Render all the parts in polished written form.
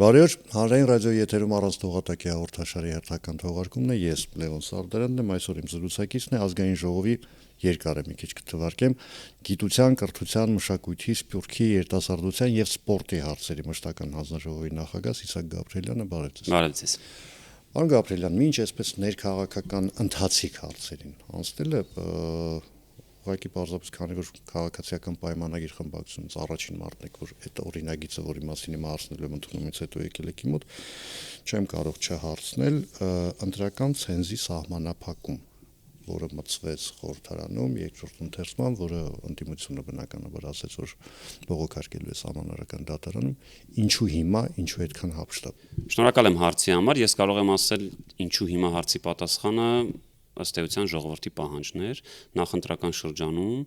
Բարի օր, հանրային ռադիոյի եթերում առանց թողատակի հաղորդաշարի հերթական թողարկումն է, ես Լևոն Սարդարանն եմ, այսօր իմ զրուցակիցն է ազգային ժողովի երկար մի քիչ կթվարկեմ գիտության, կրթության, մշակույթի, սփյուռքի, երիտասարդության եւ սպորտի հարցերի մշտական հանձնաժողովի նախագահ Իսահակ Գաբրելյանը, բարև ձեզ։ Բարև ձեզ։ Պարոն Գաբրելյան, ինչ այսպես ներքաղաքական ընթացիկ հարցերին անցնել է ուղղակի պարզապես քանի որ քաղաքացիական պայմանագիր խմբակցությունից առաջին մարդն եք, որ այդ օրինագիծը, որի մասին հիմա հարցնելու եմ ընդունումից հետո եկել եք իմ մոտ, չեմ կարող չհարցնել ընտրական ցենզի սահմանափակում, որը մտցվեց խորհրդարանում երկրորդ ընթերցման, որը ընդդիմությունը բնականաբար ասաց, որ բողոքարկելու է սահմանադրական դատարանում, ինչու հիմա, ինչու այդքան հապշտապ։ Շնորհակալ եմ հարցի համար, ես կարող եմ ասել ինչու հիմա հարցի պատասխանը ըստ էության ժողովրդի պահանջներ նախընտրական շրջանում,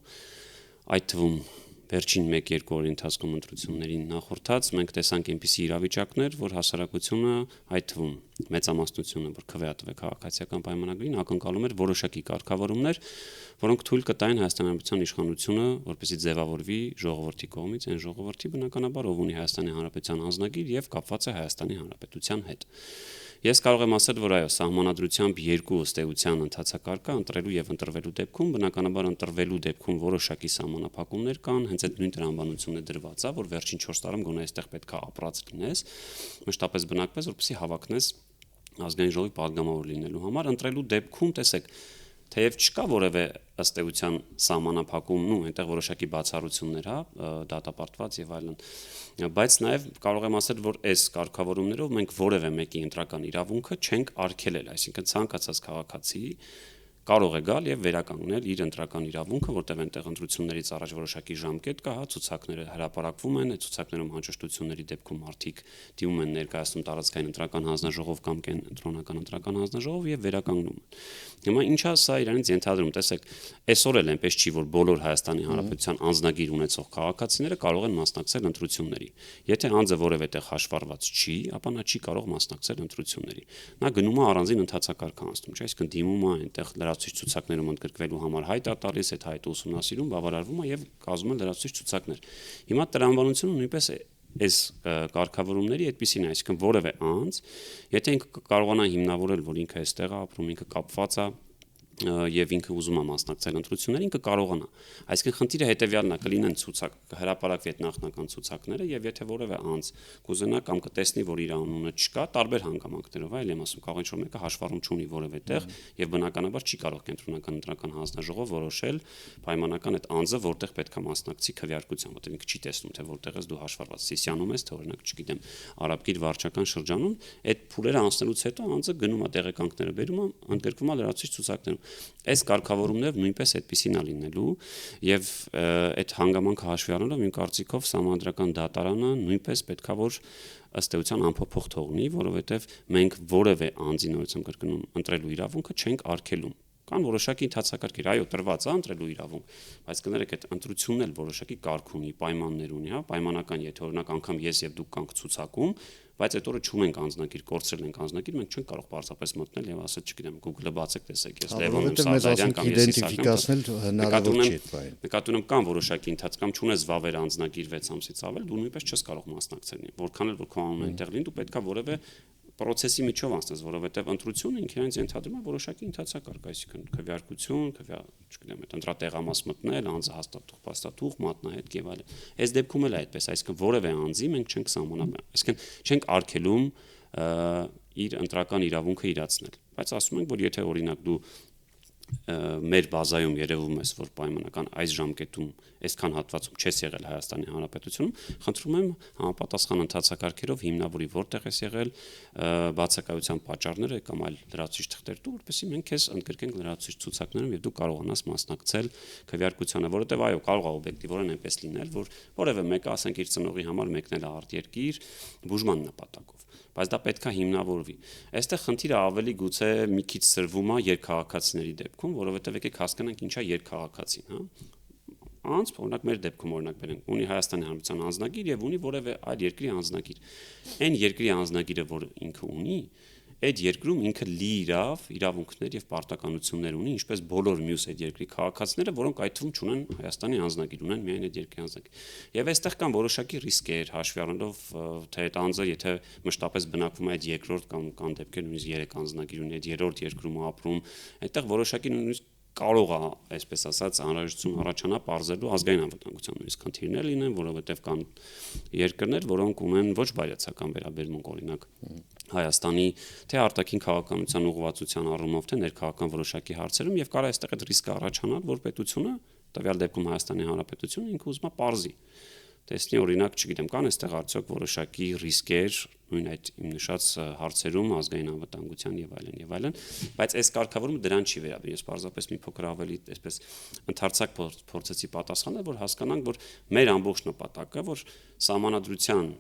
այդ թվում վերջին 1-2 օրի ընթացքում ընտրություններին նախորդած մենք տեսանք այնպիսի իրավիճակներ, որ հասարակությունը, այդ թվում մեծամասնությունը, որ քվեատվե քաղաքացիական պայմանագրին ակնկալում էր որոշակի կարգավորումներ, որոնք թույլ կտային Հայաստանի Հանրապետության իշխանությունը, որպեսզի ձևավորվի ժողովրդի կողմից, այն ժողովրդի բնականաբար, ով ունի Հայաստանի Հանրապետության անձնագիր եւ կապված է Հայաստանի Հանրապետության հետ։ Ես կարող եմ ասել, որ այո, սահմանադրությամբ երկու ըստ էության ընթացակարգը ընտրելու եւ ընտրվելու դեպքում, բնականաբար ընտրվելու դեպքում որոշակի սահմանափակումներ կան, հենց այդ նույն տրամաբանությունն է դրված, որ վերջին 4 տարում գոնե այստեղ պետք է ապրած լինես, մշտապես բնակվես, որպեսզի հավակնես ազգային ժողովի падգամավոր լինելու համար, ընտրելու դեպքում, տեսեք, թեև չկա որևէ ըստ էության սահմանափակում, այնտեղ որոշակի բացառություններ, դատապարտված եւ այլն, բայց նաեւ կարող եմ ասել, որ այս կարգավորումներով մենք որևէ մեկի ընտրական իրավունքը չենք արգելել, այսինքն ցանկացած քաղաքացի կարող է գալ եւ վերականգնել իր ընտրական իրավունքը, որտեղ այնտեղ ընտրություններից առաջ որոշակի ժամկետ կա, ցուցակները հրապարակվում են, այդ ցուցակներում անճշտությունների դեպքում մարդիկ դիմում են ներկայացնում տարածքային ընտրական հանձնաժողով կամ կենտրոնական ընտրական հանձնաժողով եւ վերականգնում են։ Հիմա ինչա սա իրանից ենթադրում, տեսեք, այսօր էլ այնպես չի, որ բոլոր Հայաստանի Հանրապետության անձնագիր ունեցող քաղաքացիները կարող են մասնակցել ընտրությունների։ Եթե անձը որևէ տեղ հաշվառված չի, ապա նա չի կարող մասնակցել ընտրությունների։ Նա գնում է առանձին ընթացակարգ անցնում, չէ՞, այսինքն դիմում է այնտեղ լրացուցիչ ցուցակներում ընդգրկվելու համար հայտ է տալիս, այդ հայտը ուսումնասիրում, բավարարվում է եւ կազմում են լրացուցիչ ցուցակներ։ Հիմա տրամաբանությունը նույնպես այս կարգավորումների այդպեսին է, այսինքն որևէ անձ, եթե ինքը կարողանա հիմնավորել, որ ինքը այստեղ է ապրում, ինքը կապված է եւ ինքը ուզում է մասնակցել ընտրություններին, ինքը կարողանա։ Այսինքն խնդիրը հետեւյալն է, կլինեն ցուցակ, հրապարակվի այդ նախնական ցուցակները եւ եթե որևէ անձ կուզենա կամ կտեսնի, որ իր անունը չկա, տարբեր հանգամանքներով, այլ եմ ասում, կարող ինչ որ մեկը հաշվառում չունի որևէ տեղ եւ բնականաբար չի կարող կենտրոնական ընտրական հանձնաժողով որոշել պայմանական այդ անձը որտեղ պետք է մասնակցի քվեարկության, որտեղ ինքը չի տեսնում, թե որտեղ ես դու հաշվառված Սիսիանում ես, թե օրինակ, չգիտեմ, Արաբկիր վարչական շրջանում, այդ փուլերը անցնելուց հետո անձը գնում է տեղեկանքները բերում է, ընդգրկվում է լրացուցիչ ցուցակներում։ Այս կարգավորումներով նույնպես այդպեսին է լինելու եւ այդ հանգամանքը հաշվի առնելով իմ կարծիքով սահմանադրական դատարանը նույնպես պետքա որ ըստ էության անփոփոխ թողնի, որովհետեւ մենք որևէ անձի նորից եմ կրկնում ընտրելու իրավունքը չենք արգելում։ Կան որոշակի ընթացակարգեր, այո, տրված է ընտրելու իրավունք, բայց կներեք այդ ընտրությունն էլ որոշակի կարգ ունի, պայմաններ ունի, պայմանական, եթե օրինակ անգամ ես եւ դուք կանք ցուցակում, բայց այդ օրը չունենք անձնագիր, կորցրել ենք անձնագիր, մենք չենք կարող պարզապես մտնել եւ ասել, չգիտեմ, Google-ը բացեք, տեսեք, ես Լևոն եմ, Սարդարյան կամ ես իդենտիֆիկացնել հնարավոր չէ այդ։ Նկատում եմ կան որոշակի ընթաց կամ չունես վավեր անձնագիր 6 ամսից ավել, դու նույնպես չես կարող մասնակցել։ Որքան էլ որ քո անունը այնտեղ լինի, դու պետքա որևէ պրոցեսի միջով անցնես, որովհետև ընտրությունը ինքնին ենթադրում է որոշակի ընթացակարգ, այսինքն քվեարկություն, չգիտեմ, այդ ընտրատեղամաս մտնել, անձը հաստատող, մատնահետք եւ այլն։ Այս դեպքում էլ է այդպես, այսինքն որևէ անձի մենք չենք սահմանափակում, այսինքն չենք արգելում իր ընտրական իրավունքը իրացնել, բայց ասում ենք, որ եթե օրինակ դու մեր բազայում երևում ես, որ պայմանական այս ժամկետում այսքան հատվածում չես եղել Հայաստանի Հանրապետությունում, խնդրում եմ համապատասխան ընթացակարգերով հիմնավորի որտեղ ես եղել, բացակայության պատճառները կամ այլ լրացուցիչ թղթեր տու, որպեսզի մենք քեզ ընդգրկենք լրացուցիչ ցուցակներում եւ դու կարողանաս մասնակցել քվեարկությանը, որովհետեւ այո, կարող է օբյեկտիվորեն այնպես լինել, որ որևէ մեկը, ասենք, իր ծնողի համար մեկնել է արտերկիր բուժման նպատակով, բայց դա պետք է հիմնավորվի։ Այստեղ խնդիրը ավելի գուցե մի քիչ սրվում է երկքաղաքացիների դեպքում, որովհետև եկեք հասկանանք ինչա երկքաղաքացին, հա։ Անձ, օրինակ մեր դեպքում օրինակ բերենք, ունի Հայաստանի Հանրապետության անձնագիր եւ ունի որևէ այլ երկրի անձնագիր։ Այն երկրի անձնագիրը, որ ինքը ունի, այդ երկրում ինքը իրավունքներ եւ պարտականություններ ունի, ինչպես բոլոր մյուս այդ երկրի քաղաքացիները, որոնք այդ թվում չունեն Հայաստանի անձնագիր, ունեն միայն այդ երկրի անձնագիր։ Եվ այստեղ կան որոշակի ռիսկեր, հաշվի առնելով, թե այդ անձը, եթե մշտապես բնակվում է այդ երկրորդ կամ կան դեպքեր նույնիսկ 3 անձնագիր ունի, այդ երրորդ երկրում ապրում, այդտեղ որոշակի նույնիսկ կարող է, այսպես ասած, անհրաժեշտություն առաջանա բարձելու ազգային անվտանգության նույնիսկ խնդիրներ լինեն, որովհետև կան երկրներ, որոնք ունեն ոչ բայրացական վերաբերմունք, օրինակ Հայաստանի թե արտաքին քաղաքականության ուղղվածության առումով, թե ներքաղաքական որոշակի հարցերում եւ կարող է այստեղ այդ ռիսկը առաջանալ, որ պետությունը, տվյալ դեպքում Հայաստանի Հանրապետությունը ինքը ուզում է պարզի։ Տեսնի օրինակ, չգիտեմ, կան այստեղ արդյոք որոշակի ռիսկեր նույն այդ իմ նշած հարցերում ազգային անվտանգության եւ այլն, բայց այս կարգավորումը դրան չի վերաբերում։ Ես պարզապես մի փոքր ավելի այսպես ընդարձակ փորձեցի պատասխանել, որ հասկանանք, որ մեր ամբողջ նպատակը, որ սահմանադրության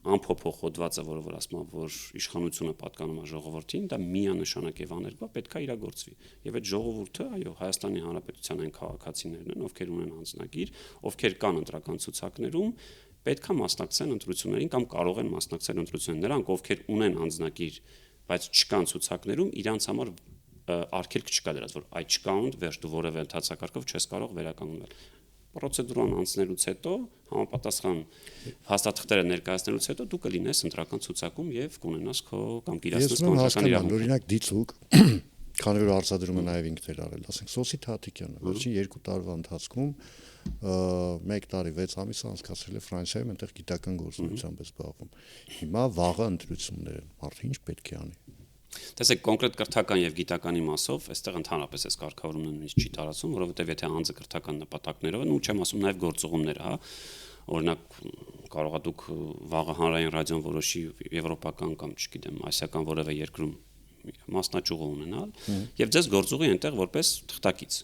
անփոփոխ հոդվածը, որը ասում է, որ իշխանությունը պատկանում է ժողովրդին, դա միանշանակ եւ աներկբա պետք է իրագործվի։ Եվ այդ ժողովուրդը, այո, Հայաստանի Հանրապետության այն քաղաքացիներն են, ովքեր ունեն անձնագիր, ովքեր կան ընտրական ցուցակներում, պետք է մասնակցեն ընտրություններին կամ կարող են մասնակցել ընտրություններին։ Նրանք, ովքեր ունեն անձնագիր, բայց չկան ցուցակներում, իրանց համար արգելք չկա դրած, որ այդ չկա ու վերջ դու որևէ ընթացակարգով չես կարող վերականգնել։ Պրոցեդուրան անցնելուց հետո համապատասխան հաստատքները ներկայացնելուց հետո դու կլինես ընտրական ցուցակում եւ կունենաս քո կամ կիրացնես քո ընտրական իրավունքը։ Օրինակ դիցուկ, քանի որ արձադրումը նաեւ ինքն էր արել, ասենք Սոսի Թաթիկյանը վերջին 2 տարվա ընթացքում 1 տարի 6 ամիս անցկացրել է Ֆրանսիայում, այնտեղ գիտական գործունեությամբ է զբաղվում։ Հիմա վաղը ընտրություններ են, մարդը ինչ պետք է անի։ Տեսեք, կոնկրետ կրթական եւ գիտականի մասով այստեղ ընդհանրապես այս կարգավորումն նույնիսկ չի տարածում, որովհետեւ եթե անձը կրթական նպատակներով են, ու չեմ ասում նաեւ գործողումներ, հա, օրինակ կարող է դուք վաղը հանրային ռադիոն որոշի եվրոպական կամ չգիտեմ ասիական որևէ երկրում մասնաճյուղ ունենալ եւ ձեզ գործուղի այնտեղ որպես թղթակից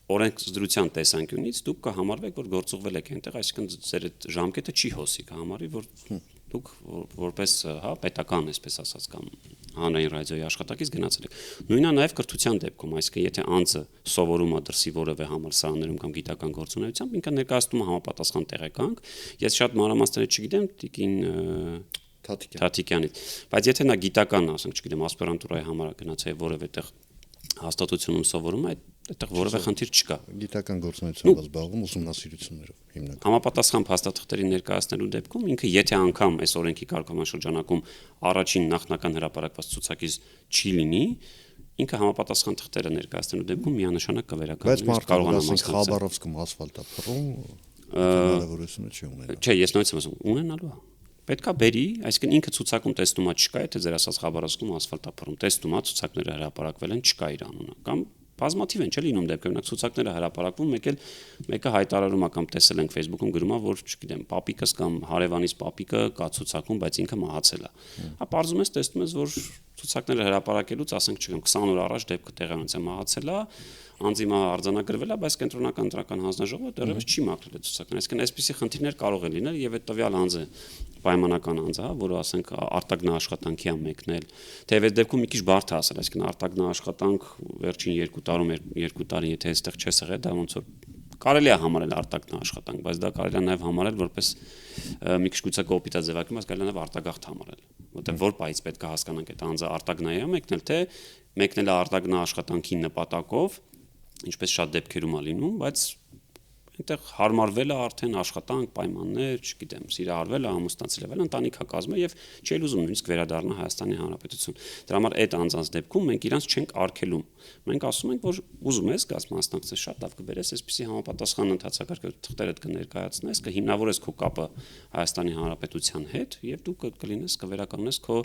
օրենսդրության տեսանկյունից դուք կհամարվեք, որ գործուղվել եք այնտեղ, այսինքն ձեր այդ ժամկետը չի հոսի, կհամարվի, որ դուք որպես հա պետական, այսպես ասած, կամ հանրային ռադիոյի աշխատակից գնացել եք։ Նույնն է նաև կրթության դեպքում, այսինքն եթե անձը սովորում է դրսի որևէ համալսարաններում կամ գիտական գործունեությամբ, ինքը ներկայացնում է համապատասխան տեղեկանք։ Ես շատ մանրամասները չգիտեմ տիկին Թաթիկյանից, բայց եթե նա գիտական, ասենք, չգիտեմ, ասպիրանտուրայի համար գնացել որևէ տեղ հաստատությունում սովորում է, այդտեղ որևէ խնդիր չկա։ Գիտական գործունեությամբ զբաղվում ուսումնասիրություններով հիմնականում։ Համապատասխան փաստաթղթերի ներկայացնելու դեպքում ինքը եթե անգամ այս օրենքի կարգավորման շրջանակում առաջին նախնական հրապարակված ցուցակից չի լինի, ինքը համապատասխան թղթերը ներկայացնելու դեպքում միանշանակ կվերականգնվի, կարողանա մասնակցել։ Խաբարովսկում ասֆալտ է փռում, հնարավորությունը չի ունենա։ Չէ, ես նույնիսկ ասում, ունենալու է։ Պետքա բերի, այսինքն ինքը ցուցակում տեսնում է չկա, եթե ձեր ասած Խաբարովսկում ասֆալտ է փռում, տեսնում է ցուցակները հրապարակվել են, չկա իր անունը, կամ բազմաթիվ են, չէ՞ լինում դեպքեր, օրինակ ցուցակները հրապարակվում, մեկը հայտարարում է կամ տեսել ենք Facebook-ում գրում է, որ չգիտեմ, պապիկս կամ հարևանիս պապիկը կա ցուցակում, բայց ինքը մահացել է։ Հա բարձում ես, տեսնում ես, որ ցուցակները հրապարակելուց, ասենք, չգիտեմ, 20 օր առաջ դեպքը տեղի ունեցել, մահացել է, անձի մահը արձանագրվել է, բայց կենտրոնական ընտրական հանձնաժողովը դեռևս չի մաքրել այդ ցուցակները։ Այսինքն այսպիսի խնդիրներ կարող են լինել եւ այդ տվյալ անձը պայմանական անձ է, որը ասենք արտագնահաշխատանքի է մեկնել։ Թեև այդ դեպքում մի քիչ բարդ է ասել, այսինքն արտագնահաշխատանք վերջին 2 տարում 2 տարի եթե այստեղ չես եղել, դա ոնց որ կարելի է համարել արտագնահաշխատանք, բայց դա կարելի է նաև համարել որպես մի քիչ գուցե կոպիտ ձևակերպում, բայց կարելի է նաև արտագաղթ համարել, որտեղ որ պայից պետք է հասկանանք այդ անձը արտագնահի է մեկնել, թե մեկնել է արտագնահաշխատանքի նպատակով, ինչպես շատ դեպքերում է լինում, բայց այնտեղ հարմարվել է արդեն աշխատանք, պայմաններ, չգիտեմ, սիրահարվել է, ամուսնացել է, ընտանիք է կազմել եւ չի ուզում նույնիսկ վերադառնա Հայաստանի Հանրապետություն։ Դրա համար այդ անձանց դեպքում մենք իրանց չենք արգելում։ Մենք ասում ենք, որ ուզում ես գաս մասնակցես, շատ լավ կբերես, այսպեսի համապատասխան ընթացակարգ թղթերդ կներկայացնես, կհիմնավորես քո կապը Հայաստանի Հանրապետության հետ եւ դու կլինես կվերականգնես քո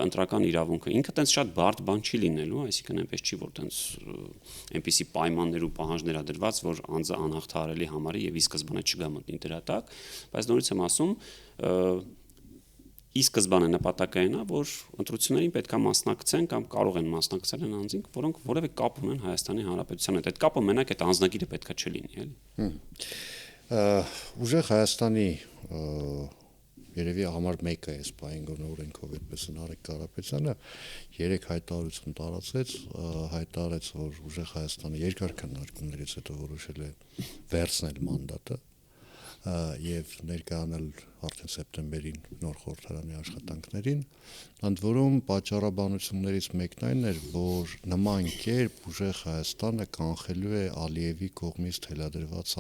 ընտրական իրավունքը։ Ինքը տենց շատ բարդ բան չի լինելու, այսինքն այնպես չի, որ տենց այնպիսի պայմաններ ու պահանջներ ա դրված, որ անձը անհաղթահարելի համարի եւ ի սկզբանե չգա մտնի դրա տակ, բայց նորից եմ ասում, ի սկզբանե նպատակը այն է, որ ընտրություններին պետքա մասնակցեն կամ կարող են մասնակցել են անձինք, որոնք որևէ կապ ունեն Հայաստանի Հանրապետության հետ։ Այդ կապը մենակ այդ անձնագիրը պետքա չլինի, էլի։ Ուժեղ Հայաստանի երևի համար մեկը է սպային օրենքով այդպես Նարեկ Կարապետյանը 3 հայտարարություն տարածեց, հայտարարեց, որ ուժեղ Հայաստանը երկար քննարկումներից հետո որոշել է վերցնել մանդատը եւ ներկայանալ արդեն սեպտեմբերին նոր խորհրդարանի աշխատանքներին, ընդ որում պատճառաբանություններից մեկն այն էր, որ նման կերպ ուժեղ Հայաստանը կանխելու է Ալիևի կողմից թելադրված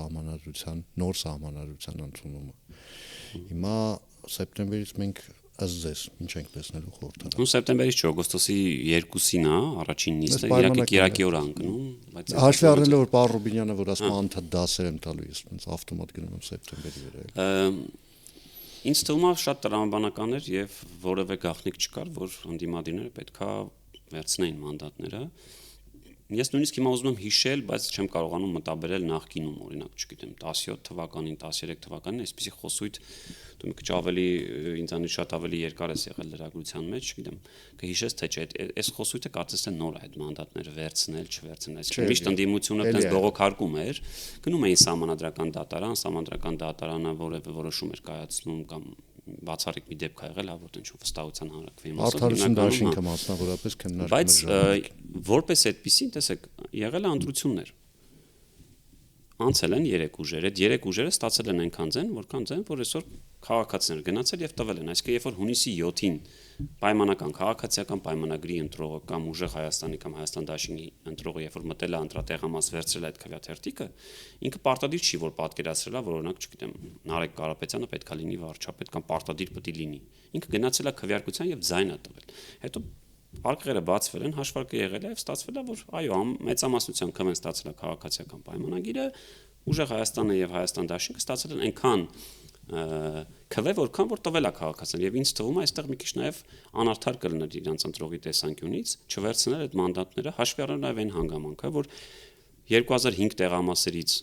նոր սահմանադրության ընդունումը։ Հիմա սեպտեմբերից մենք ըստ ձեզ ինչ ենք տեսնելու խորհրդարանը։ Ну սեպտեմբերից չէ, օգոստոսի 2-ին է առաջին նիստը, Կիրակի օր անկնում, բայց հաշվի առնելով որ պարոն Ռուբինյանը որ ասում անդադ դասեր եմ տալու, ես ինձ ավտոմատ գնում եմ սեպտեմբերի վրա։ Ինձ թվում է շատ տրամաբանական էր եւ որևէ գաղտնիք չկար, որ ընդդիմադիրները պետքա վերցնեին մանդատները։ Ես նույնիսկ հիմա ուզում եմ հիշել, բայց չեմ կարողանում մտաբերել նախկինում, օրինակ, չգիտեմ, 17 թվականին, 13 թվականին, այսպեսի խոսույթ դու մի քիչ ավելի ինձանից շատ ավելի երկար ես եղել լրագրության մեջ, չգիտեմ, կհիշես թե չէ, այս խոսույթը կարծես թե նոր է այդ մանդատները վերցնել, չվերցնել, այսինքն միշտ ընդդիմությունը այդպես բողոքարկում էր, գնում էին սահմանադրական դատարանը որևէ որոշում էր կայացնում կամ բացառիկ մի դեպք ա եղել, որ ինչ-որ վստահության հանրակրվի մասով Արդարություն դաշինքը մասնավորապես քննարկում էր։ Բայց որպես այդպեսին, տեսեք, եղել է ընտրություններ։ Անցել են 3 ուժեր, այդ 3 ուժերը ստացել են այնքան ձեն, որ այսօր քաղաքացիներ գնացել եւ տվել են, այսինքն երբ որ հունիսի 7-ին պայմանական քաղաքացիական պայմանագրի ընտրողը կամ ուժեղ Հայաստանի կամ Հայաստան դաշինքի ընտրողը երբ որ մտել է ընտրատեղամաս վերցրել այդ քվեաթերթիկը, ինքը պարտադիր չի որ պատկերացրել է, որ օրինակ, չգիտեմ, Նարեկ Կարապետյանը պետքա լինի վարչապետ կամ պարտադիր պետք է լինի։ Ինքը գնացել է քվեարկության եւ ձայն է տվել։ Հետո արկղերը բացվել են, հաշվարկը եղել է եւ ստացվել է, որ այո, մեծամասնության քվեն ստացել է քաղաքացիական պայմանագիրը, ուժեղ Հայաստանը եւ Հայաստան դաշինքը ստացել են այնքան քվե, որքան որ տվել է քաղաքացիան եւ ինձ թվում է այստեղ մի քիչ նաեւ անարդար կլիներ իրանց ընտրողի տեսանկյունից չվերցնել այդ մանդատները, հաշվի առնելով նաեւ այն հանգամանքը, որ 2005 տեղամասերից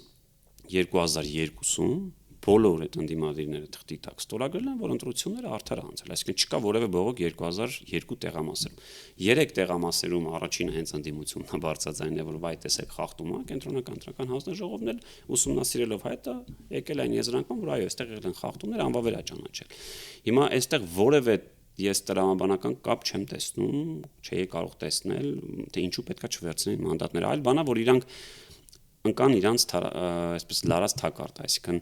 2002-ում բոլոր այդ ընդդիմադիրները թղթի տակ ստորագրել են, որ ընտրությունները արդար են անցել, այսինքն չկա որևէ բողոք 2002 տեղամասերում։ 3 տեղամասերում առաջինը հենց ընդդիմությունն է բարձրաձայնել, որ վայ տեսեք խախտում է, կենտրոնական ընտրական հանձնաժողովն էլ ուսումնասիրելով հայտը եկել այն եզրանքման, որ այո, այստեղ եղել են խախտումներ, անվավեր է ճանաչել։ Հիմա այստեղ որևէ ես տրամաբանական կապ չեմ տեսնում, չէի կարող տեսնել, թե ինչու պետքա չվերցնեն մանդատները, այլ բանա, որ իրանք ընկան իրանց այսպես լարած թակարդ, այսինքն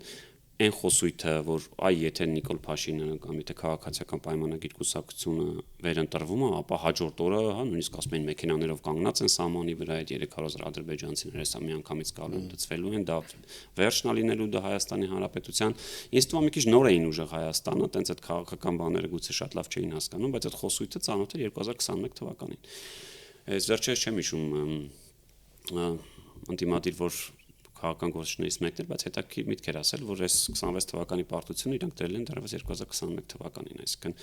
այն խոսույթը, որ այ եթե Նիկոլ Փաշինյանը կամ եթե քաղաքացիական պայմանագիր կուսակցությունը վերընտրվում է, ապա հաջորդ օրը, նույնիսկ ասում են մեքենաներով կանգնած են սահմանի վրա այդ 3000 ադրբեջանցիներ հեսա միանգամից գալու են դծվելու են, դա վերջն լինելու դա Հայաստանի Հանրապետության։ Ինձ թվում է մի քիչ նոր էին ուժեղ Հայաստանը, տենց այդ քաղաքական բաները գուցե շատ լավ չէին հասկանում, բայց այդ խոսույթը ծանոթ էր 2021 թվականին։ Այս վերջերս չեմ հիշում անտիմադիր որ քաղաքական գործիչներից մեկն էր, բայց հետաքրքիր միտք էր ասել, որ այս 26 թվականի պարտությունը իրանք դրել են դեռևս 2021 թվականին, այսինքն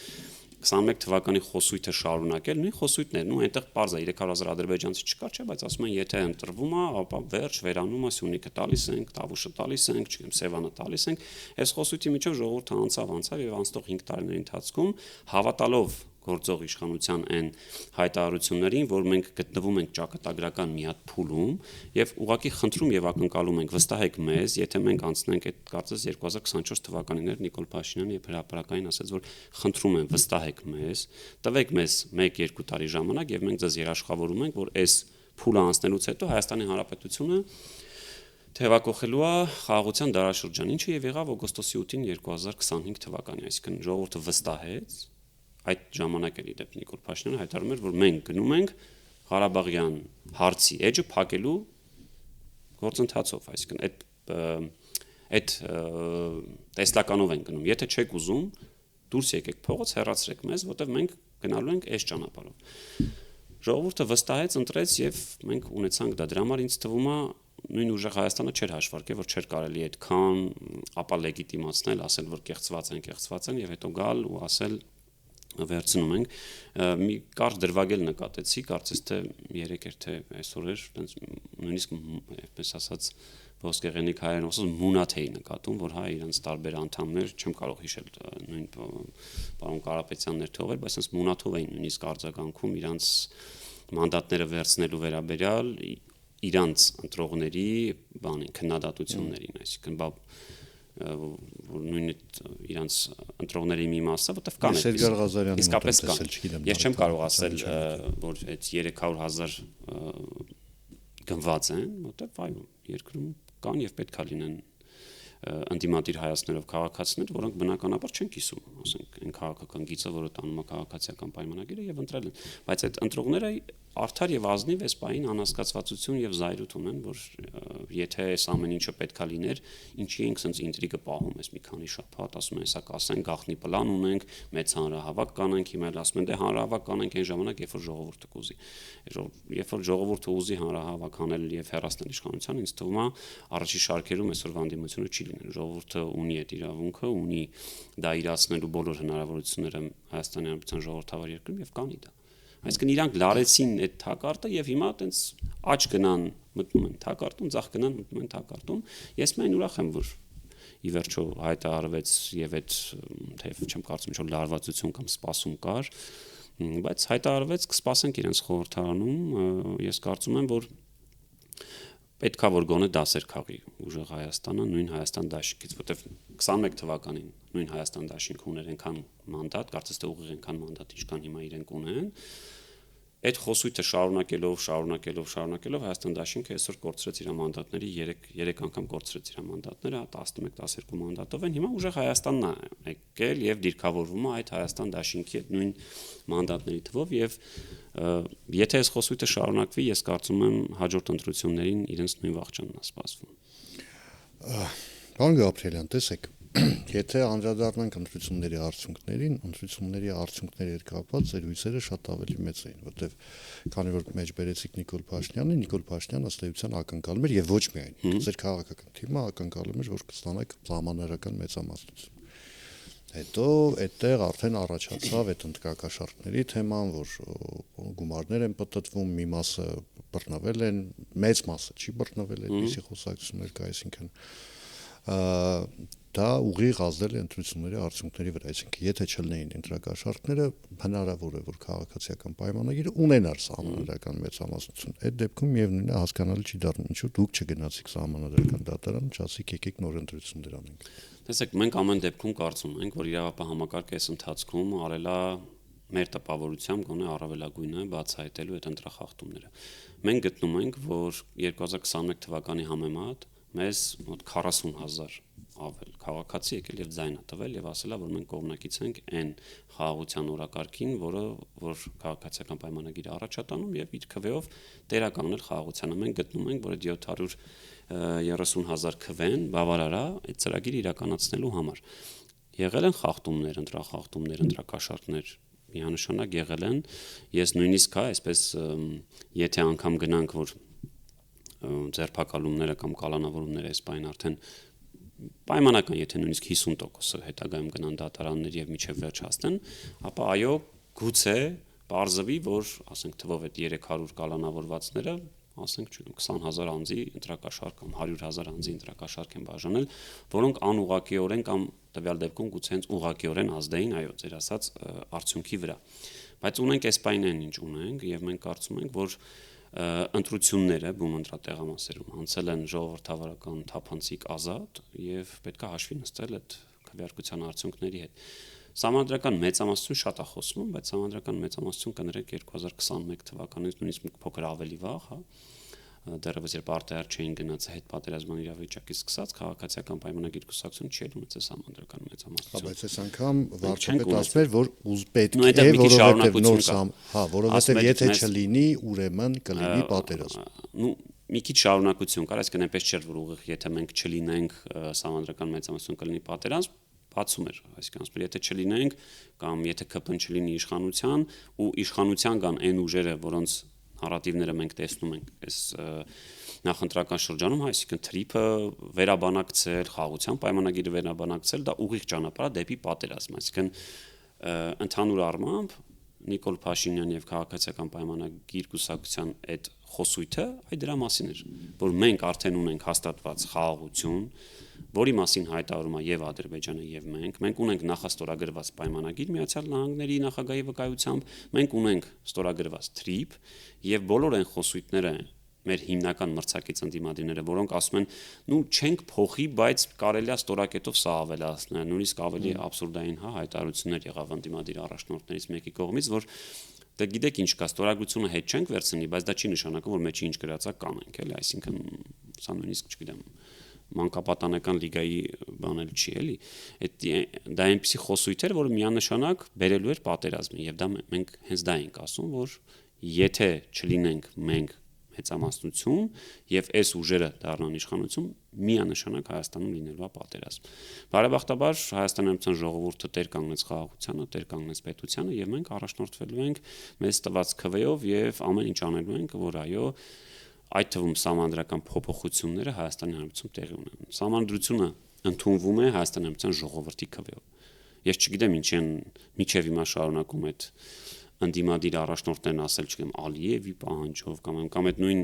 21 թվականի խոսույթը շարունակել, նույն խոսույթներն ու այնտեղ պարզ է 3000 ադրբեջանցի չկար, չէ, բայց ասում են եթե ընտրվում է, ապա վերջ վերանում է Սյունիքը տալիս ենք, Տավուշը տալիս ենք, չգիտեմ, Սևանը տալիս ենք, այս խոսույթի միջով ժողովուրդը անցավ եւ անցնող 5 տարիների ընթացքում հավատալով գործող իշխանության այն հայտարարություններին, որ մենք գտնվում ենք ճակատագրական մի հատ փուլում եւ ուղղակի խնդրում եւ ակնկալում ենք վստահեք մեզ, եթե մենք անցնենք այդ կարծես 2024 թվականին էր Նիկոլ Փաշինյանը եւ հրապարակային ասաց, որ խնդրում եմ վստահեք մեզ, տվեք մեզ 1-2 տարի ժամանակ եւ մենք ձեզ երաշխավորում ենք, որ այս փուլը անցնելուց հետո Հայաստանի Հանրապետությունը թեվակողելու է խաղաղության դարաշրջան, ինչը եւ եղավ օգոստոսի 8-ին 2025 թվականին, այսինքն ժողովուրդը վստահեց այդ ժամանակ էլի դեպ Նիկոլ Փաշինյանը հայտարարում էր, որ մենք գնում ենք Ղարաբաղյան հարցի էջը փակելու գործընթացով, այսինքն այդ տեսլականով են գնում։ Եթե չեք ուզում, դուրս եկեք փողոց, հեռացրեք մեզ, որտեղ մենք գնալու ենք այս ճանապարհով։ Ժողովուրդը վստահեց, ընտրեց եւ մենք ունեցանք դա։ Դրա համար ինձ թվում է նույն ուժեղ Հայաստանը չէր հաշվարկել, որ չէր կարելի այդքան ապա լեգիտիմացնել, ասել, որ կեղծված են եւ հետո գալ ու ասել վերցնում ենք մի կարճ դրվագել նկատեցի, կարծես թե 3 էր թե այսօր էր, նույնիսկ այսպես ասած ոսկեղենիկ հայերեն ասած մունաթ էի նկատում, որ հայ իրանց տարբեր անդամներ, չեմ կարող հիշել նույն պարոն Կարապետյաններ թե ով էր, բայց ասես մունաթով էին նույնիսկ արձագանքում իրանց մանդատները վերցնելու վերաբերյալ իրանց ընտրողների բանին քննադատություններին, այսինքն որ նույն իրանց ընտրողների մի մասը, որտեվ կան այդպես իսկապես կան։ Ես չեմ կարող ասել, որ այդ 300,000 գնված են, որտեվ այո, երկրում կան եւ պետք է լինեն ընդդիմադիր հայացքներով քաղաքացիներ, որոնք բնականաբար չեն կիսում, ասենք, այն քաղաքական գիծը, որը տանում է քաղաքացիական պայմանագիրը եւ ընտրել են, բայց այդ ընտրողները արդար եւ ազնիվ էսպային անհասկացվածություն եւ զայրույթ ունեն, որ եթե այս ամեն ինչը պետքա լիներ, ինչի ենք sense ինտրիգը պահում ես մի քանի շաբաթ, ասում են, սա կասեն, գաղտնի պլան ունենք, մեծ հանրահավաք կանենք, հիմա էլ ասում են, դե հանրահավաք կանենք այն ժամանակ, երբ որ ժողովուրդը կուզի։ Երբ որ ժողովուրդը ուզի հանրահավաք անել եւ հեռացնել իշխանության, ինձ թվում է առաջի շարքերում այսօր վանդիմությունը չի լինելու։ Ժողովուրդը ունի այդ իրավունքը, ունի դա իրացնելու բոլոր հնարավորությունները Հայաստանի Հանրապետության ժողովրդավար երկրում եւ կանի դա։ Այսինքն իրանք լարեցին այդ թակարդը եւ հիմա այտենց աճ գնան մտնում են թակարդում, ձախ գնան մտնում են թակարդում։ Ես միայն ուրախ եմ, որ ի վերջո հայտարարվեց եւ այդ թեև չեմ կարծում ինչ-որ լարվածություն կամ սպասում կար, բայց հայտարարվեց կսպասենք իրենց խորհրդարանում, ես կարծում եմ, որ պետքա որ գոնե դասեր քաղի ուժեղ Հայաստանը նույն Հայաստան դաշինքից, որտեվ 21 թվականին նույն Հայաստան դաշինքը ուներ այնքան մանդատ, կարծես թե ուղիղ այնքան մանդատ, ինչքան հիմա իրենք ունեն։ Այդ խոսույթը շարունակելով Հայաստան դաշինքը այսօր կորցրեց իր մանդատների 3 անգամ կորցրեց իր մանդատները, 11-12 մանդատով են։ Հիմա ուժեղ Հայաստանն է եկել եւ դիրքավորվում է այդ Հայաստան դաշինքի այդ նույն մանդատների թվով եւ եթե այս խոսույթը շարունակվի, ես կարծում եմ հաջորդ ընտրություններին իրենց նույն վախճանն է սպասվում։ Պարոն Գաբրիելյան, տեսեք, եթե անդրադառնանք ընտրությունների արդյունքների հետ կապված զրույցերը շատ ավելի մեծ էին, որտեվ քանի որ մեջ բերեցիք Նիկոլ Փաշինյանը ըստ էության ակնկալում էր եւ ոչ միայն ձեր քաղաքական թիմը ակնկալում էր, որ կստանաք ժամանակական մեծամասնություն։ Հետո այդտեղ արդեն առաջացավ այդ ընտրակաշառքների թեման, որ գումարներ են պատտվում, մի մասը բռնվել են, մեծ մասը չի բռնվել, այդպիսի խոսակցություններ կա, այսինքն դա ուղիղ ազդել է ընտրությունների արդյունքների վրա, այսինքն եթե չլինեին ընտրակաշառքները, հնարավոր է որ քաղաքացիական պայմանագիրը ունենար սահմանադրական մեծամասնություն։ Այդ դեպքում միևնույնն է հասկանալի չի դառնում, ինչու դուք չգնացիք սահմանադրական դատարան, չասիք եկեք նոր ընտրություններ անենք։ Տեսեք, մենք ամեն դեպքում կարծում ենք, որ իրավապահ համակարգը այս ընթացքում արելա մեր տպավորությամբ գոնե առավելագույնը բացահայտելու այդ ընտրախախտումները։ Մենք գտնում ենք, որ 2021 թվականի համեմատ մեզ մոտ 40,000 ավել քաղաքացի եկել եւ ձայնա տվել եւ ասելա, որ մենք կողմնակից ենք այն խաղաղության օրակարգին, որ քաղաքացիական պայմանագիրը առաջատանում եւ իր քվեով տերականներ խաղաղությանը։ Մենք գտնում ենք, որ այդ 730,000 քվեն բավարար է այդ ծրագիրը իրականացնելու համար։ Եղել են խախտումներ, ընտրախախտումներ, ընտրակաշառքներ միանշանակ եղել են։ Ես նույնիսկ այսպես եթե անգամ գնանք, որ ձերբակալումները կամ կալանավորումները այս բան արդեն պայմանական, եթե նույնիսկ 50% հետագայում գնան դատարաններ եւ միջև վերջ հասնեն, ապա այո, գուցե բարձվի, որ ասենք թվով այդ 300 կալանավորվածները, ասենք 20,000 անձի ընտրակաշառք կամ 100,000 անձի ընտրակաշառք են բաժանել, որոնք անուղղակիորեն կամ տվյալ դեպքում գուցե հենց ուղղակիորեն ազդեին, այո, ձեր ասած արդյունքի վրա։ Բայց ունենք այս բանն ինչ ունենք եւ մենք կարծում ենք, որ ընտրությունները բում ընտրատեղամասերում անցել են ժողովրդավարական թափանցիկ ազատ եւ պետք է հաշվի նստել այդ քվեարկության արդյունքների հետ։ Սահմանադրական մեծամասնություն շատ է խոսվում, բայց սահմանադրական մեծամասնություն կներեք 2021 թվականից նույնիսկ փոքր ավելի վաղ, հա, դեռևս երբ արտահայտ չէին գնացել հետ պատերազմական իրավիճակից սկսած քաղաքացիական պայմանագիր կուսակցություն չի ունեցել սահմանադրական մեծամասնություն։ Բայց այս անգամ վարչապետը ասում էր, որ պետք է, որովհետև նոր որովհետև եթե չլինի, ուրեմն կլինի պատերազմ։ Ну մի քիչ շարունակություն կար, այսինքն այնպես չէր, որ ուղիղ եթե մենք չլինենք սահմանադրական մեծամասնություն կլինի պատերազմ, բացում էր, այսինքն ասում էր, եթե չլինենք կամ եթե ԿՊ-ն չլինի իշխանության ու իշխանության կան այն ուժերը, որոնց նարատիվները մենք տեսնում ենք այս նախընտրական շրջանում, այսինքն թրիփը վերաբանակցել, խաղաղության պայմանագիրը վերաբանակցել, դա ուղիղ ճանապարհ է դեպի պատերազմ, այսինքն ընդհանուր առմամբ Նիկոլ Փաշինյան եւ քաղաքացիական պայմանագիր կուսակցության այդ խոսույթը այդ դրա մասին էր, որ մենք արդեն ունենք հաստատված խաղաղություն, որի մասին հայտարարում է եւ Ադրբեջանը եւ մենք ունենք նախաստորագրված պայմանագիր Միացյալ Նահանգների նախագահի վկայությամբ, մենք ունենք ստորագրված թրիփ եւ բոլոր այն խոսույթները մեր հիմնական մրցակից ընդդիմադիրները, որոնք ասում են, նու չենք փոխի, բայց կարելի է ստորակետով սա ավելացնել, նույնիսկ ավելի աբսուրդային հայտարարություններ եղավ ընդդիմադիր առաջնորդներից մեկի կողմից, որ դե գիտեք ինչ կա, ստորագրությունը հետ չենք վերցնի, բայց դա չի նշանակում, որ մեջի ինչ գրածա կանենք, էլի, այսինքն սա նույնիսկ չգիտեմ մանկապատանեկան լիգայի բանել չի էլի, դա այնպեսի խոսույթ էր, որը միանշանակ բերելու էր պատերազմին, եւ դա մենք հենց դա ենք ասում, որ եթե չլինենք մենք մեծամասնություն եւ այս ուժերը դառնան իշխանություն, միանշանակ Հայաստանում լինելու է պատերազմ։ Բարեբախտաբար Հայաստանի Հանրապետության ժողովուրդը տեր կանգնեց խաղաղությանը, տեր կանգնեց պետությանը եւ մենք առաջնորդվելու ենք մեզ տված քվեով եւ ամեն ինչ անելու ենք, որ այո, այդ թվում սահմանադրական փոփոխությունները Հայաստանի Հանրապետությունում տեղի ունենան։ Սահմանադրությունը ընդունվում է Հայաստանի Հանրապետության ժողովրդի քվեով։ Ես չգիտեմ ինչ են միջև հիմա շարունակում այդ ընդդիմադիր առաջնորդներն ասել, չգիտեմ, Ալիևի պահանջով կամ այդ նույն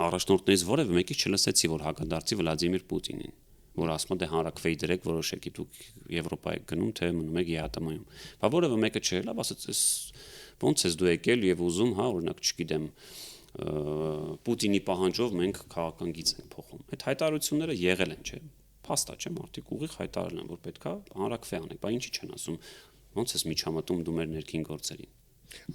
առաջնորդներից որևէ մեկի չլսեցի, որ հակադարձի Վլադիմիր Պուտինին, որ ասում է դե հանրաքվեի դրեք, որոշեք դուք Եվրոպա եք գնում, թե մնում եք ԵԱՏՄ-ում։ Բա որևէ մեկը չէր, լավ ասաց, ոնց ես դու եկել եւ ուզում, հա, օրինակ, չգիտեմ, Պուտինի պահանջով մենք քաղաքական գիծ ենք փոխում։ Այդ հայտարարությունները եղել են, չէ՞։ Փաստա չէ, մարդիկ ուղիղ հայտարարել են, որ պետքա հանրաքվե անեք, բա ինչի չեն ասում։ Ոնց ես միջամտում դու մեր ներքին գործերին։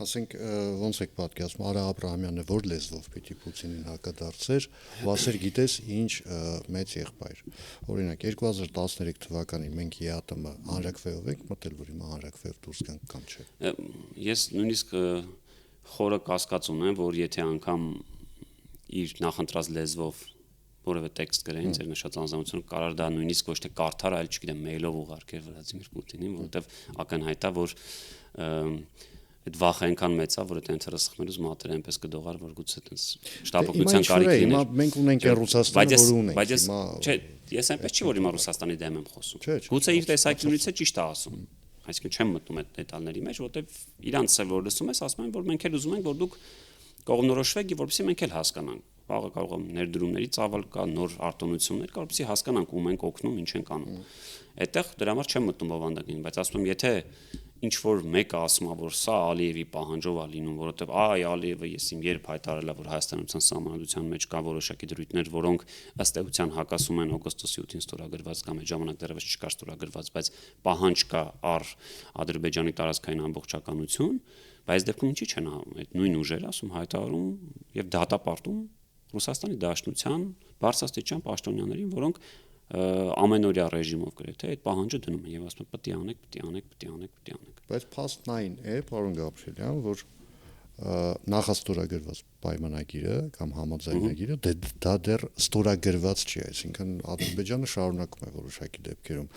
Ասենք ոնց եք պատկերացնում Արա Աբրահամյանը որ լեզվով պիտի Պուտինին հակադարձեր, ասեր գիտես ինչ մեծ եղբայր։ Օրինակ 2013 թվականին մենք ԵԱՏՄ հանրաքվեով ենք մտել, որ հիմա հանրաքվեով դուրս գանք կամ չէ։ Ես նույնիսկ խորը կասկած ունեմ, որ եթե անգամ իր նախընտրած լեզվով որևէ տեքստ գրեն ձեր նշած անձնությունը կարող դա նույնիսկ ոչ թե կարդալ, այլ չգիտեմ, մեյլով ուղարկել Վլադիմիր Պուտինին, որովհետև ակնհայտ է, որ այդ վախը այնքան մեծ է, որ այդ ընթերսխմելուց մատերը այնպես կդողար, որ գուցե այդպես շտապօգնության կարիք լինի։ Հիմա մենք ունենք Ռուսաստանը, որ ունենք։ Բայց չէ, ես այնպես չի, որ հիմա Ռուսաստանի դեմ եմ խոսում։ Գուցե իր տեսակյունից է ճիշտ է ասում։ Այսինքն չեմ մտնում այդ դետալների մեջ, որովհետև իրանց է որ լսում ես, ասում են, որ մենք էլ ուզում ենք, որ դուք կողմնորոշվեք, որովհետեւ մենք էլ հասկանանք։ Վաղը կարող է ներդրումների ծավալ կա, նոր արտոնություններ կա, որովհետեւ հասկանանք ում ենք օգնում, ինչ ենք անում։ Այդտեղ դրա համար չեմ մտնում բովանդակին, բայց ասում եմ, եթե ինչ որ մեկը ասում է, որ սա Ալիևի պահանջով է լինում, որովհետև այ Ալիևը ես իմ երբ հայտարարել է, որ Հայաստանության սահմանադրության մեջ կա որոշակի դրույթներ, որոնք ըստ էության հակասում են օգոստոսի 8-ին ստորագրված կամ այդ ժամանակ դեռևս չկար ստորագրված, բայց պահանջ կա առ Ադրբեջանի տարածքային ամբողջականություն, բայց դեպքում ինչի չեն այդ նույն ուժերը ասում հայտարարում եւ դատապարտում Ռուսաստանի Դաշնության բարձրաստիճան պաշտոնյաներին, որոնք ամենօրյա ռեժիմով գրեթե այդ պահանջը դնում են եւ ասում են պետք է անեք, պետք է անեք, պետք է անեք, պետք է անեք։ Բայց փաստն այն է, պարոն Գաբրելյան, որ նախաստորագրված պայմանագիրը կամ համաձայնագիրը դա դեռ ստորագրված չի, այսինքն Ադրբեջանը շարունակում է որոշակի դեպքերում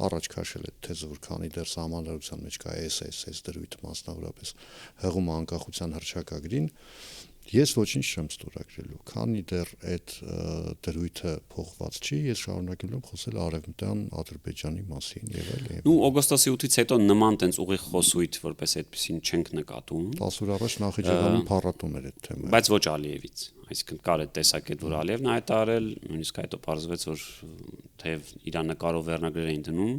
առաջ քաշել այդ թեզը, որ քանի դեռ սահմանադրության մեջ կա այս դրույթը մասնավորապես հղում անկախության հռչակագրին, ես ոչինչ չեմ ստորագրելու, քանի դեռ այդ դրույթը փոխված չի, ես շարունակելու եմ խոսել Արևմտյան Ադրբեջանի մասին եւ այլն։ Ու օգոստոսի 8-ից հետո նման տենց ուղիղ խոսույթ, որպես այդպեսին չենք նկատում։ 10 օր առաջ Նախիջևանում փառատում էր այդ թեմը։ Բայց ոչ Ալիևից, այսինքն կար այդ տեսակետ, որ Ալիևն հայտարարել, նույնիսկ հետո պարզվեց, որ թեև Իրան նկարով վերնագրեր էին դնում,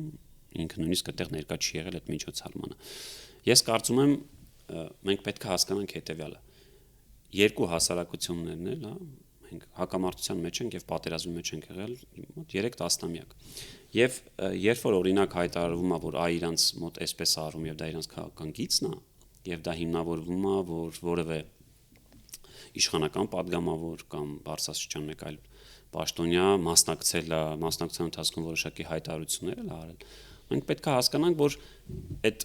ինքը նույնիսկ այդտեղ ներկա չի եղել այդ միջոցառմանը։ Ես կարծում եմ մենք պետք է հասկանանք հետեւյալը։ Երկու հասարակություններն էլ, հա, մենք հակամարտության մեջ ենք եւ պատերազմի մեջ ենք եղել մոտ 3 տասնամյակ։ Եվ երբ որ օրինակ հայտարարվում է, որ այ իրանց մոտ այսպես արվում եւ դա իրանց քաղաքական գիծն է, եւ դա հիմնավորվում է, որ որևէ իշխանական падգամավոր կամ բարձրաստիճան մեկ այլ պաշտոնյա մասնակցության ընթացքում որոշակի հայտարարություններ էլ արել, մենք պետք է հասկանանք, որ այդ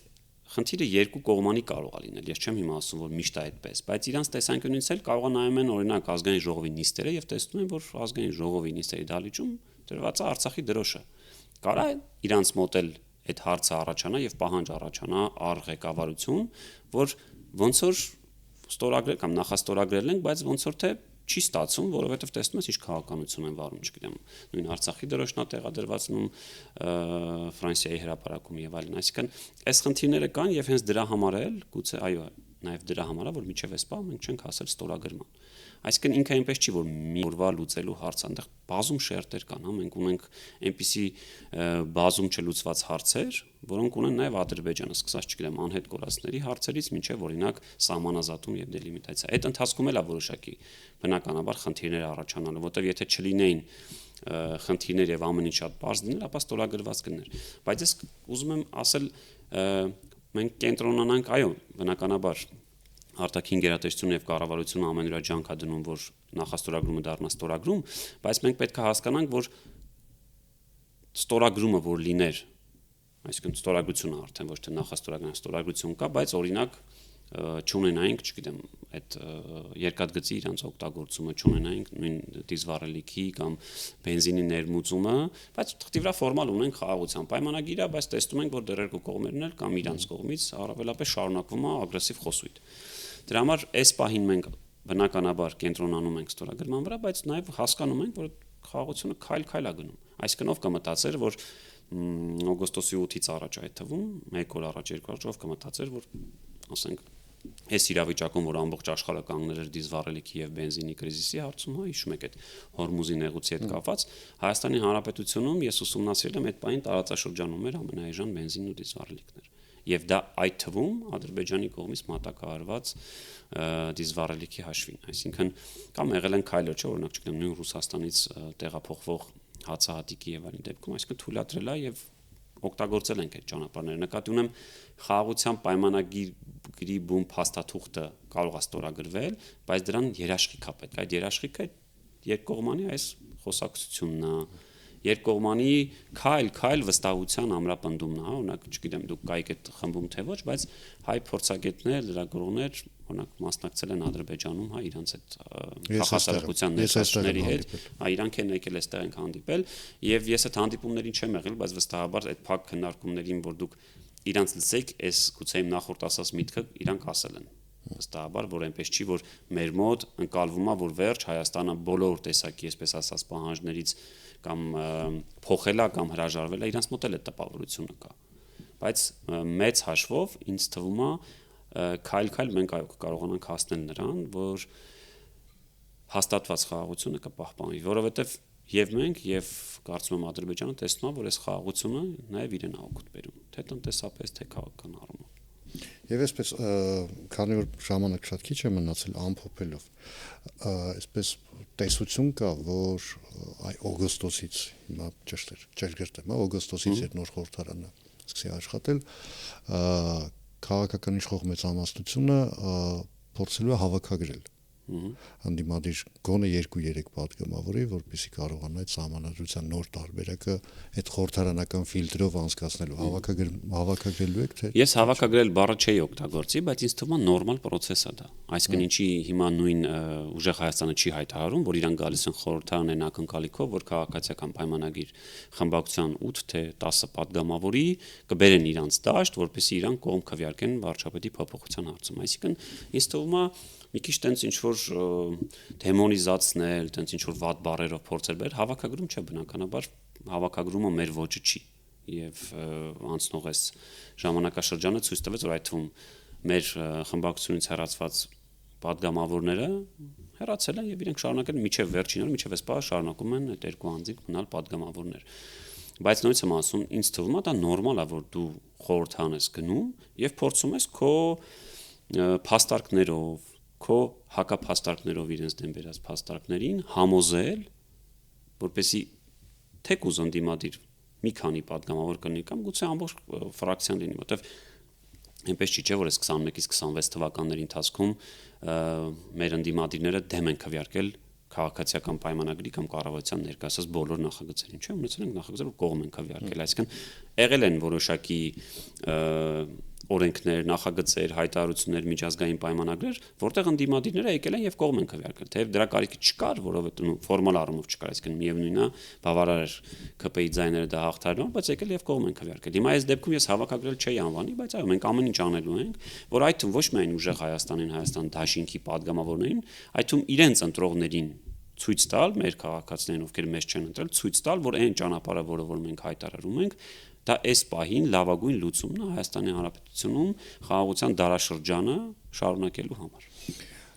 խնդիրը երկու կողմանի կարող է լինել։ Ես չեմ հիմա ասում, որ միշտ է այդպես, բայց իրանց տեսանկյունից էլ կարող է նայում են օրինակ ազգային ժողովի նիստերը եւ տեսնում են, որ ազգային ժողովի նիստերի դալիճում դրված է Արցախի դրոշը։ Կարա իրանց մոտ էլ այդ հարցը առաջանա եւ պահանջ առաջանա առ ղեկավարություն, որ ոնց որ ստորագրել կամ նախաստորագրել ենք, բայց ոնց որ թե չի ստացվում, որովհետև տեսնում ես ինչ քաղաքականություն են վարում, չգիտեմ, նույն Արցախի դրոշնա տեղադրվածնում Ֆրանսիայի հրապարակում եւ այլն, այսինքն այս խնդիրները կան եւ հենց դրա համար էլ գուցե այո, նաեւ դրա համար է որ միջև էս բանը մենք չենք հասել ստորագրման։ Այսինքն ինքը այնպես չի որ մի օրվա լուծելու հարց է, այնտեղ բազում շերտեր կան, հա, մենք ունենք այնպիսի բազում չլուծված հարցեր, որոնք ունեն նաեւ Ադրբեջանը, սկսած չգիտեմ անհետ կորածների հարցերից մինչեւ օրինակ սահմանազատում եւ դելիմիտացիա։ Այդ ընթացքում էլ է որոշակի բնականաբար խնդիրներ առաջանալու, որտեղ եթե չլինեին խնդիրներ եւ ամեն ինչ շատ բարձ լիներ, ապա ստորագրված կներ։ Բայց ես ուզում եմ ասել մենք կենտրոնանանք, այո, բնականաբար արտաքին գերատեսչությունը եւ կառավարությունը ամենուր ջանք է դնում, որ նախաստորագրումը դառնա ստորագրում, բայց մենք պետք է հասկանանք, որ ստորագրումը որ լիներ, այսինքն ստորագրությունը արդեն ոչ թե նախաստորագրման ստորագրություն կա, բայց օրինակ չունենայինք, չգիտեմ, այդ երկաթգծի իրանց օգտագործումը, չունենայինք նույն դիզվառելիքի կամ բենզինի ներմուծումը, բայց թղթի վրա ֆորմալ ունենք խաղաղության պայմանագիրը, բայց տեսնում ենք, որ դեռ երկու կողմերն էլ կամ իրանց կողմից առավելապես շարունակվում է ագրեսիվ խոսույթ։ Դրա համար այս պահին մենք բնականաբար կենտրոնանում ենք ստորագրման վրա, բայց նաև հասկանում ենք, որ խաղաղությունը քայլ-քայլ է գնում։ Այսինքն ով կմտածեր, որ օգոստոսի 8-ից առաջ այդ թվում, 1 օր առաջ, 2 օր առաջ ով կմտածեր, որ ասենք այս իրավիճակում, որ ամբողջ աշխարհը կանգնել էր դիզվառելիքի եւ բենզինի կրիզիսի հարցում, հիշում եք այդ Հորմուզի նեղուցի հետ կապված, Հայաստանի Հանրապետությունում ես ուսումնասիրել եմ այդ պահին տարածաշրջանում էր ամենաէժան բենզինն ու դիզվառելիքներ։ Եվ դա այդ թվում Ադրբեջանի կողմից մատակարարված դիզվառելիքի հաշվին, այսինքն կամ եղել են քայլեր, չէ, օրինակ չգիտեմ, նույն Ռուսաստանից տեղափոխվող հացահատիկի եւ այլն դեպքում, այսինքն թույլատրել է եւ օգտագործել ենք այդ ճանապարհները։ Նկատի ունեմ խաղաղության պայմանագրի բում փաստաթուղթը կարող է ստորագրվել, բայց դրան երաշխիք է պետք։ Այդ երաշխիքը երկկողմանի այս խոսակցությունն է, երկկողմանի քայլ վստահության ամրապնդումն է, օրինակ, չգիտեմ, դուք կայք այդ խմբում թե ոչ, բայց հայ փորձագետներ, լրագրողներ, օրինակ մասնակցել են Ադրբեջանում, հա, իրանց այդ փախստական ներկայացուցիչների հետ, հա, իրանք են եկել այստեղ ենք հանդիպել, եւ ես այդ հանդիպումներին չեմ եղել, բայց վստահաբար այդ փակ քննարկումներին, որ դուք իրանց լսեք, այս գուցե իմ նախորդ ասած միտքը իրանք ասել են։ Վստահաբար, որ այնպես չի, որ մեր մոտ ընկալվում է, որ վերջ Հայաստանը բոլոր տեսակի, այսպես ասած, պահանջներից կամ փոխելա կամ հրաժարվելա, իրանց մոտ էլ է տպավորությունը կա։ Բայց մեծ հաշվով ինձ թվում է քայլ-քայլ մենք այո կարողանանք հասնել նրան, որ հաստատված խաղաղությունը կպահպանվի, որովհետև եւ մենք եւ կարծում եմ Ադրբեջանը տեսնում է, որ այս խաղաղությունը նաեւ իրեն է օգուտ բերում, թե տնտեսապես, թե քաղաքական առումով։ Եվ այսպես, քանի որ ժամանակ շատ քիչ է մնացել ամփոփելով, այսպես տեսություն կա, որ այ օգոստոսից, հիմա ճշգրտեմ, օգոստոսից այդ նոր խորհրդարանը սկսի աշխատել, քաղաքական իշխող մեծամասնությունը փորձելու է հավաքագրել հանդիմադիր գոնե 2-3 պատգամավորի, որպեսզի կարողանա այդ սահմանադրության նոր տարբերակը այդ խորհրդարանական ֆիլտրով անցկացնելու հավաքագրելու եք թե Ես հավաքագրել բառը չէի օգտագործի, բայց ինձ թվում է նորմալ process է դա։ Այսինքն ինչի հիմա նույն ուժեղ Հայաստանը չի հայտարարում, որ իրան գալիս են խորհրդարան են ակնկալիքով, որ քաղաքացիական պայմանագիր խմբակցության 8 թե 10 պատգամավորի կբերեն իրանց դաշտ, որպեսզի իրան կողմ քվեարկեն վարչապետի փոփոխության հարցում։ Այսինքն ինձ թվում է մի քիչ տենց ինչ որ դեմոնիզացնել, տենց ինչ որ վատ բառերով փորձել բերել, հավաքագրում չէ բնականաբար, հավաքագրումը մեր ոճը չի։ Եվ անցնող այս ժամանակաշրջանը ցույց տվեց, որ այդ թվում մեր խմբակցությունից հեռացված падգամավորները հեռացել են եւ իրենք շարունակել միջև վերջին օրը, միջև այս պահը շարունակում են այդ երկու անձիկ մնալ падգամավորներ։ Բայց նույնիսկ եմ ասում, ինձ թվում է դա նորմալ է, որ դու խորհրդան ես գնում եւ փորձում ես քո փաստարկներով քո հակափաստարկներով իրենց դեմ բերած փաստարկներին համոզել, որպեսի թեկուզ ընդդիմադիր մի քանի падգամավոր կլինի կամ գուցե ամբողջ ֆրակցիան լինի, որտեվ այնպես չի, չէ, որ այս 21-ից 26 թվականների ընթացքում մեր ընդդիմադիրները դեմ են քվեարկել քաղաքացիական պայմանագրի կամ կառավարության ներկայացած բոլոր նախագծերին, չէ, ունեցել են նախագծեր, որ կողմ են քվեարկել, այսինքն եղել են որոշակի օրենքներ, նախագծեր, հայտարարություններ, միջազգային պայմանագրեր, որտեղ ընդդիմադիրները եկել են եւ կողմ են քվեարկել, թեև դրա կարիքը չկար, որովհետեւ ֆորմալ առումով չկար, այսինքն միևնույնն է, բավարար էր ԿՊ-ի ձայները դա հաղթարել, բայց եկել եւ կողմ են քվեարկել։ Հիմա այս դեպքում ես հավաքագրել չէի անվանի, բայց այո, մենք ամեն ինչ անելու ենք, որ այդ թվում ոչ միայն ուժեղ Հայաստանին, Հայաստան դաշինքի падգամավորներին, այդ թվում իրենց ընտրողներին ցույց տալ մեր քաղաքացիներին, ովքեր մեզ չեն ընտրել, ցույց տալ, որ այն ճանապարհը, որը որ մենք հայտարարում ենք, դա այս պահին լավագույն լուծումն է Հայաստանի Հանրապետությունում խաղաղության դարաշրջանը շարունակելու համար։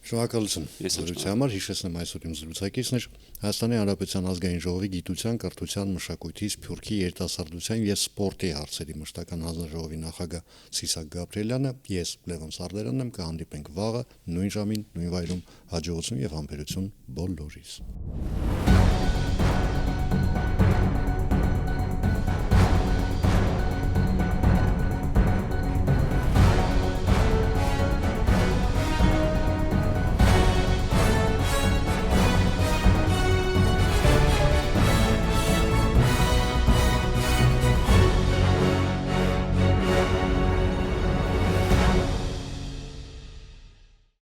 Շնորհակալություն։ Զրույցի համար հիշեցնեմ այսօր իմ զրուցակիցն էր Հայաստանի Հանրապետության ազգային ժողովի գիտության, կրթության, մշակույթի, սփյուռքի, երիտասարդության եւ սպորտի հարցերի մշտական հանձնաժողովի նախագահ Ցիսակ Գաբրիելյանը, ես Լևոն Սարդարանն եմ, կհանդիպենք վաղը նույն ժամին, նույն վայրում, հաջողություն եւ համբերություն բոլորիս։